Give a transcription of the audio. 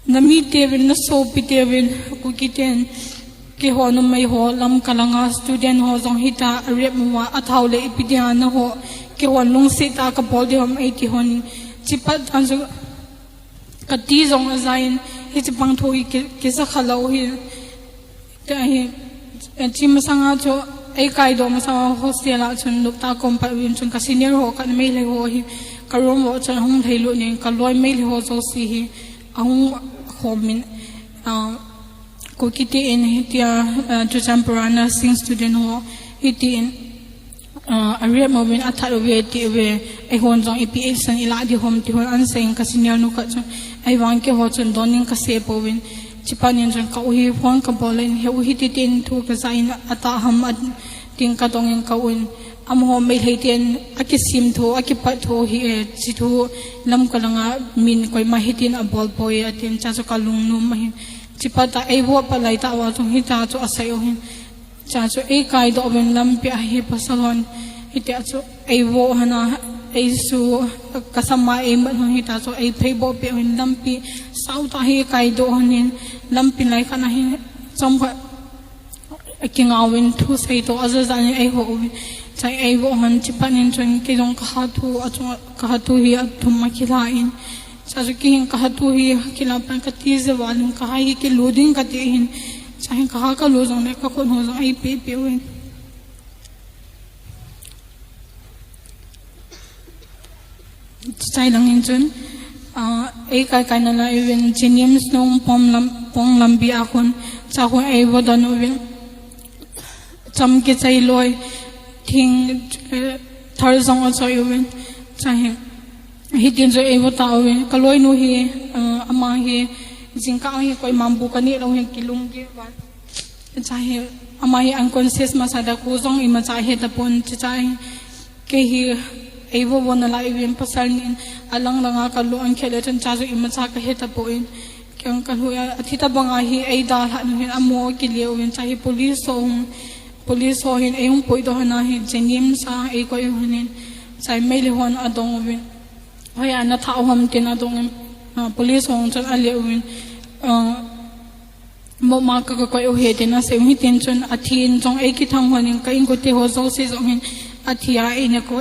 nami tevin na sopi tevin kukiten ke ho no mai ho lam kalanga student ho jong hita rep ma athaule ipidian na ho ke ho lung sita ka podium 80 hon chipat anju kati jong azain hi chipang thoi ke sa khalo hi ta hi chim sanga cho ai kai do ma sa hostel a chun luk ta kom pa win chun ka senior ho kan mai le ho hi karom ho chan hum theilu ne ka loi mai le ho zo si hi ang homin ko kiti in hitia to champurana sing student ho hiti in area moment atharu we ti we ai hon jong EPA san ila di hom ti hon an seng ka senior nu ka chu ai wang ke ho chun doning ka se powin chipanin jong ka uhi phone ka bolen he uhi ti tin thu ka zain ata ham ad ting ka dongeng ka un am ho mai heiten akisim tho akipat tho hi chi thu lam kalanga min koi ma hitin a bol boy atin cha chu kalung nu ma hi chipata ai wo pa lai ta wa chung hi cha chu asai o hin cha chu ai kai do ben lam pi a hi pasalon hiti a chu ai wo hana ai su kasama ai ma hi ta chu ai phei bo pe hin lam pi sau ta hi kai do hanin lam pi lai kana hi chom kha king awin thu sei to azazani ai ho chai ai wo han chipanin chun ke jong ka thu achwa ka thu hi athum ma khilain cha ju ki ka thu hi khila pan ka ti ze walin ka hi ke loading ka ti hin chai ka ka lo jong ne ka kon ho jong ai pe pe wen chai lang in chun ai kai kai na la even chiniam snong pom lam bi akon cha ho ai wo dan wen cham ke chai loi thing thar zong a choi wen chahe hi tin zo evo ta wen kaloi nu hi ama hi jingka hi koi mambu kani ro hi kilung ge wan chahe ama hi unconscious ma sada ko zong i ma chahe ta pon chai ke hi evo wona la wen pasal nin alang langa ka lo an khele tan cha zo i ma cha ka he ta poin kyang ka hu athita banga hi ai da ha nu hi amo ki le wen chahe police ho hin ayung poi do hana hi jenim sa ai ko hunin sai mai le hon adong win hoya na tha hom tin adong police hong chan ale win mo ma ka ko he tin na se hi tin chun athin jong ai ki thang honin ka ing ko te ho zo se jong hin athia ai na ko